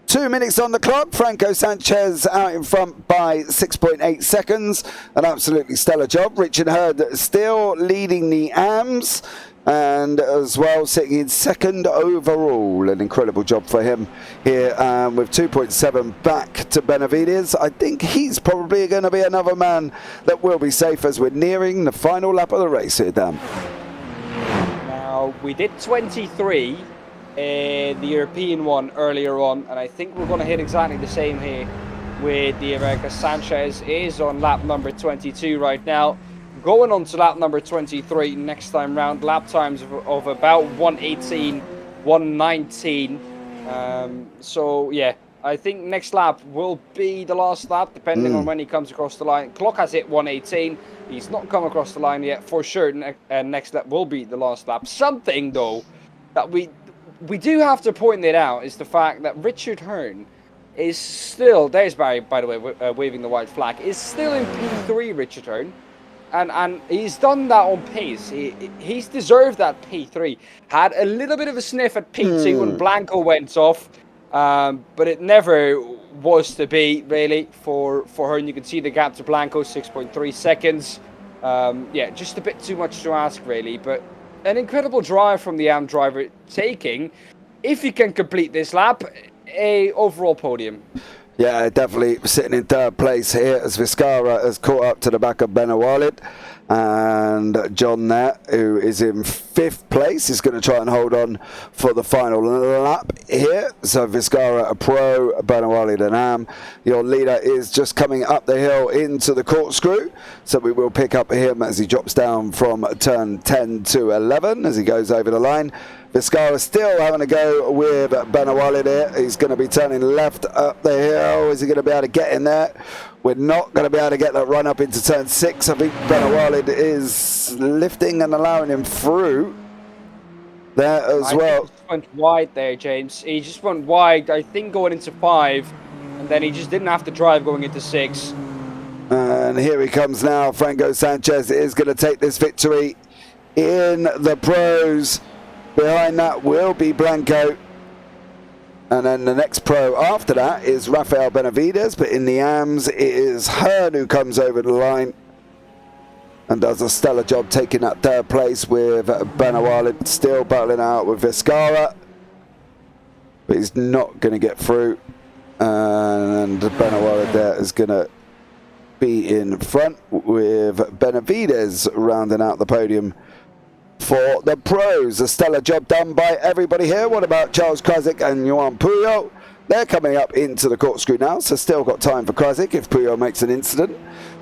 2 minutes on the clock. Franco Sanchez out in front by 6.8 seconds. An absolutely stellar job. Richard Hurd still leading the AMS, and as well sitting in second overall. An incredible job for him here, with 2.7 back to Benavides. I think he's probably going to be another man that will be safe as we're nearing the final lap of the race here, Dan. Now, we did 23 in the European one earlier on, and I think we're going to hit exactly the same here with the America. Sanchez is on lap number 22 right now, going on to lap number 23 next time round. Lap times of about 1:18, 1:19. So yeah, I think next lap will be the last lap, depending on when he comes across the line. Clock has hit 1:18. He's not come across the line yet for sure. Next lap will be the last lap. Something though that we do have to point it out is the fact that Richard Hearn is still, there's Barry, by the way, waving the white flag, is still in P3, Richard Hearn. And he's done that on pace. He's deserved that P3. Had a little bit of a sniff at P2 when Blanco went off, but it never was to be, really, for Hearn. You can see the gap to Blanco, 6.3 seconds. Yeah, just a bit too much to ask, really, but an incredible drive from the AM driver, taking, if he can complete this lap, a overall podium. Yeah, definitely sitting in third place here as Vizcara has caught up to the back of Benawalid. And John there, who is in 5th place, is going to try and hold on for the final lap here. So Vizcara, a pro, Benawalid and Am. Your leader is just coming up the hill into the corkscrew. So we will pick up him as he drops down from turn 10 to 11 as he goes over the line. Vizcara still having a go with Benawalid here. He's going to be turning left up the hill. Is he going to be able to get in there? We're not going to be able to get that run up into turn 6. I think Benawalid is lifting and allowing him through there as well. He just went wide there, James. He just went wide, I think, going into 5. And then he just didn't have to drive going into 6. And here he comes now. Franco Sanchez is going to take this victory in the pros. Behind that will be Blanco. And then the next pro after that is Rafael Benavides, but in the AMs it is Hearn who comes over the line and does a stellar job taking that 3rd place with Benawalid still battling out with Vizcara, but he's not going to get through, and Benawalid there is going to be in front with Benavides rounding out the podium for the pros. A stellar job done by everybody here. What about Charles Krasik and Johan Puyol? They're coming up into the corkscrew now, so still got time for Krasik if Puyol makes an incident.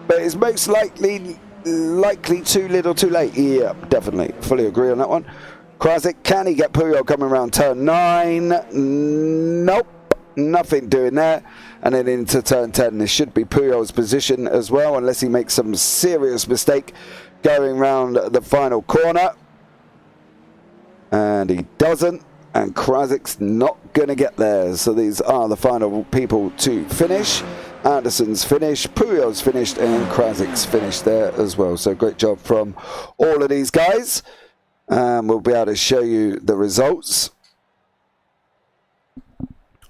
But it's most likely too little too late. Yeah, definitely. Fully agree on that one. Krasik, can he get Puyol coming around turn 9? Nope. Nothing doing there. And then into turn 10. This should be Puyol's position as well, unless he makes some serious mistake going round the final corner. And he doesn't, and Krasik's not going to get there. So these are the final people to finish. Anderson's finished, Puyol's finished, and Krasik's finished there as well. So great job from all of these guys. We'll be able to show you the results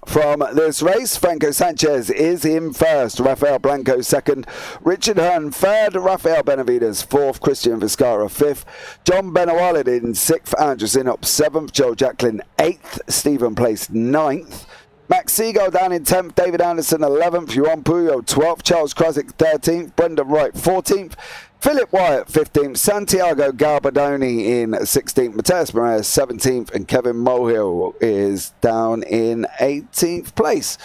from this race. Franco Sanchez is in 1st, Rafael Blanco 2nd, Richard Hearn 3rd, Rafael Benavides 4th, Christian Vizcara 5th, John Benawalid in 6th, Andrew Zinop 7th, Joe Jacklin 8th, Stephen Place 9th, Max Seagull down in 10th, David Anderson 11th, Johan Puyol 12th, Charles Krasik 13th, Brendan Wright 14th, Philip Wyatt 15th, Santiago Garbadoni in 16th, Mateus Moraes 17th, and Kevin Mulhill is down in 18th place.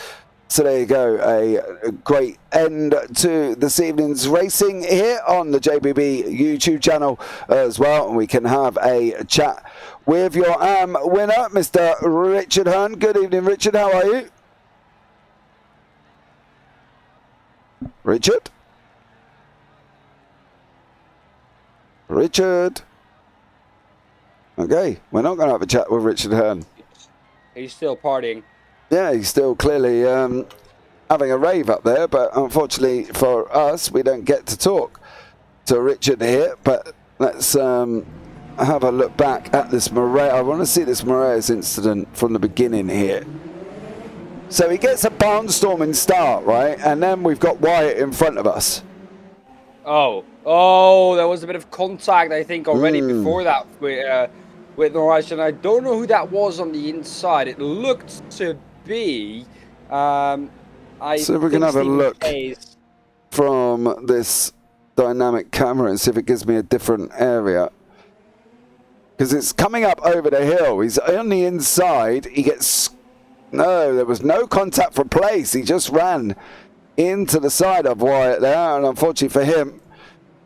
So there you go, a great end to this evening's racing here on the JPB YouTube channel as well. And we can have a chat with your winner, Mr. Richard Hearn. Good evening, Richard. How are you? Richard? Richard. Okay, we're not going to have a chat with Richard Hearn. He's still partying. Yeah, he's still clearly having a rave up there, but unfortunately for us, we don't get to talk to Richard here. But let's have a look back at this Moraes. I want to see this Moraes incident from the beginning here. So he gets a barnstorming start, right? And then we've got Wyatt in front of us. Oh, there was a bit of contact, I think, already before that with Moraes, and I don't know who that was on the inside. It looked to be. So we're going to have a look from this dynamic camera and see if it gives me a different area. Because it's coming up over the hill. He's on the inside. He gets... No, there was no contact for place. He just ran into the side of Wyatt there, and unfortunately for him,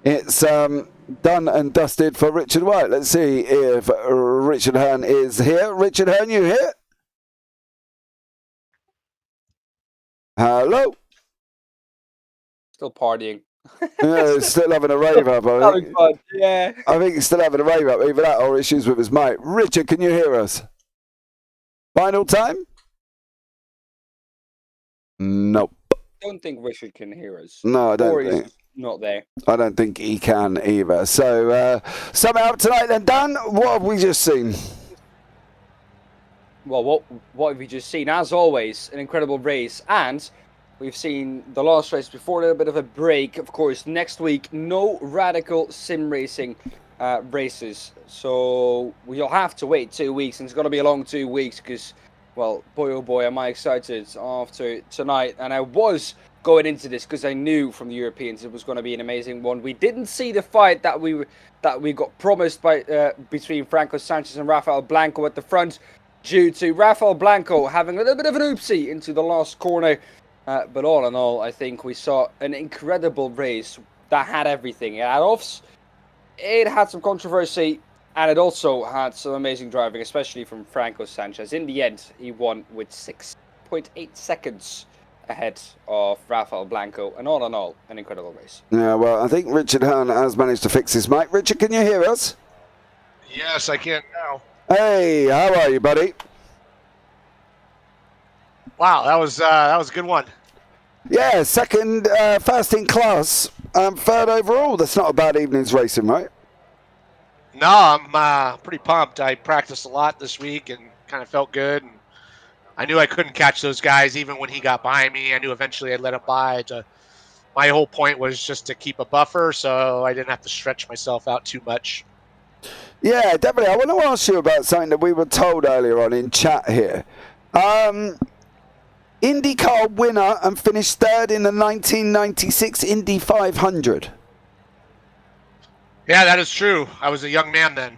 it's done and dusted for Richard Wyatt. Let's see if Richard Hearn is here. Richard Hearn, you here? Hello? Still partying. Yeah, he's still having a rave up, I think. Fun. Yeah. I think he's still having a rave up, either that or issues with his mic. Richard, can you hear us? Final time? Nope. I don't think Richard can hear us. No, I don't think. Not there. I don't think he can either. So, summing up tonight then, Dan, what have we just seen? Well, what have we just seen? As always, an incredible race. And we've seen the last race before a little bit of a break. Of course, next week, no radical sim racing races. So we'll have to wait 2 weeks. And it's going to be a long 2 weeks because well, boy oh boy, am I excited after tonight. And I was going into this because I knew from the Europeans it was going to be an amazing one. We didn't see the fight that we got promised by between Franco Sanchez and Rafael Blanco at the front, due to Rafael Blanco having a little bit of an oopsie into the last corner. But all in all, I think we saw an incredible race that had everything. It had offs, it had some controversy, and it also had some amazing driving, especially from Franco Sanchez. In the end, he won with 6.8 seconds ahead of Rafael Blanco, and all in all, an incredible race. Yeah, well, I think Richard Hearn has managed to fix his mic. Richard, can you hear us? Yes, I can now. Hey, how are you, buddy? Wow, that was a good one. Yeah, second, first in class, third overall. That's not a bad evening's racing, right? No, I'm pretty pumped. I practiced a lot this week and kind of felt good. And I knew I couldn't catch those guys even when he got behind me. I knew eventually I'd let him by. My whole point was just to keep a buffer so I didn't have to stretch myself out too much. Yeah, definitely. I want to ask you about something that we were told earlier on in chat here. IndyCar winner and finished third in the 1996 Indy 500. Yeah, that is true. I was a young man then.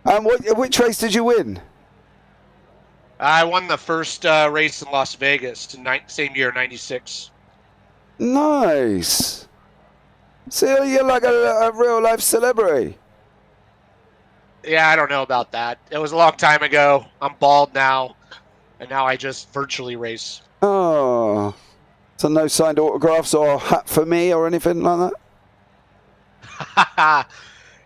And which race did you win? I won the first race in Las Vegas, same year, 96. Nice. So you're like a real-life celebrity. Yeah, I don't know about that. It was a long time ago. I'm bald now, and now I just virtually race. Oh. So no signed autographs or hat for me or anything like that?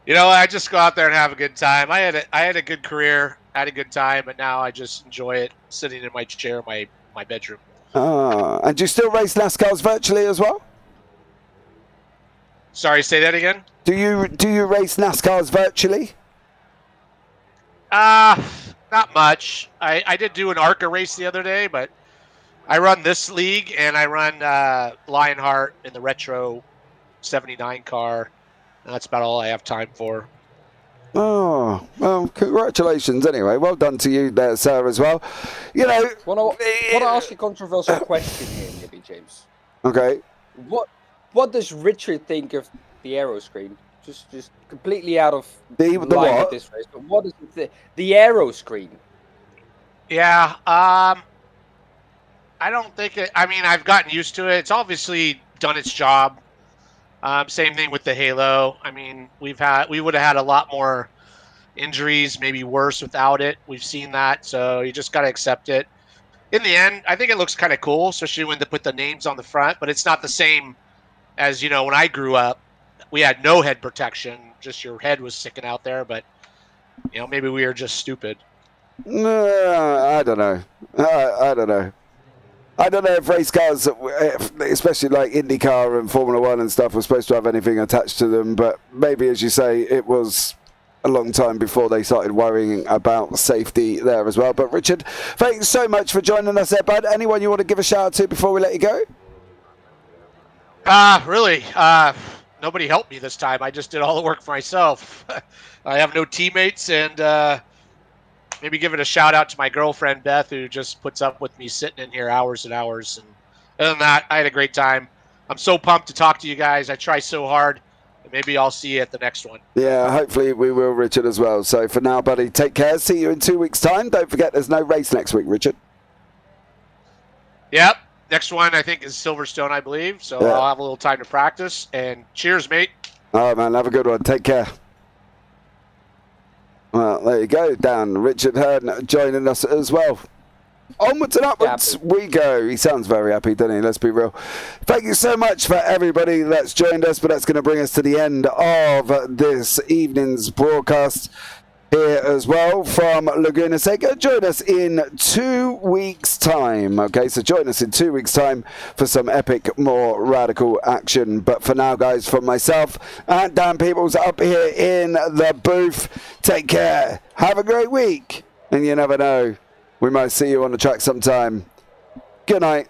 You know, I just go out there and have a good time. I had a good career, had a good time, but now I just enjoy it sitting in my chair in my bedroom. And do you still race NASCARs virtually as well? Sorry, say that again? Do you race NASCARs virtually? Not much. I did do an ARCA race the other day, but I run this league and I run Lionheart in the Retro 79 car. And that's about all I have time for. Oh, well, congratulations anyway. Well done to you there, sir, as well. You know... Want to ask you a controversial question here, maybe, James? Okay. What does Richard think of the aero screen? Just completely out of the line what? with this race. But what is the aero screen? Yeah, I don't think it... I mean, I've gotten used to it. It's obviously done its job. Same thing with the Halo. I mean, we would have had a lot more injuries, maybe worse without it. We've seen that, so you just got to accept it. In the end, I think it looks kind of cool, especially when they put the names on the front, but it's not the same as, you know, when I grew up, we had no head protection, just your head was sticking out there, but, you know, maybe we were just stupid. I don't know. I don't know. I don't know if race cars, especially like IndyCar and Formula One and stuff, were supposed to have anything attached to them, but maybe, as you say, it was a long time before they started worrying about safety there as well. But Richard, thanks so much for joining us there, bud. Anyone you want to give a shout out to before we let you go? Really? Nobody helped me this time. I just did all the work for myself. I have no teammates, and maybe give it a shout out to my girlfriend, Beth, who just puts up with me sitting in here hours and hours. And other than that, I had a great time. I'm so pumped to talk to you guys. I try so hard. And maybe I'll see you at the next one. Yeah, hopefully we will, Richard, as well. So for now, buddy, take care. See you in 2 weeks' time. Don't forget, there's no race next week, Richard. Yep. Next one, I think, is Silverstone, I believe. So yeah. I'll have a little time to practice. And cheers, mate. All right, man. Have a good one. Take care. Well, there you go, Dan. Richard Hearn joining us as well. Onwards and upwards we go. He sounds very happy, doesn't he? Let's be real. Thank you so much for everybody that's joined us, but that's going to bring us to the end of this evening's broadcast here as well from Laguna Seca. Join us in 2 weeks' time. Okay, so join us in 2 weeks' time for some epic, more radical action. But for now, guys, from myself and Daan Pepels up here in the booth, take care. Have a great week. And you never know, we might see you on the track sometime. Good night.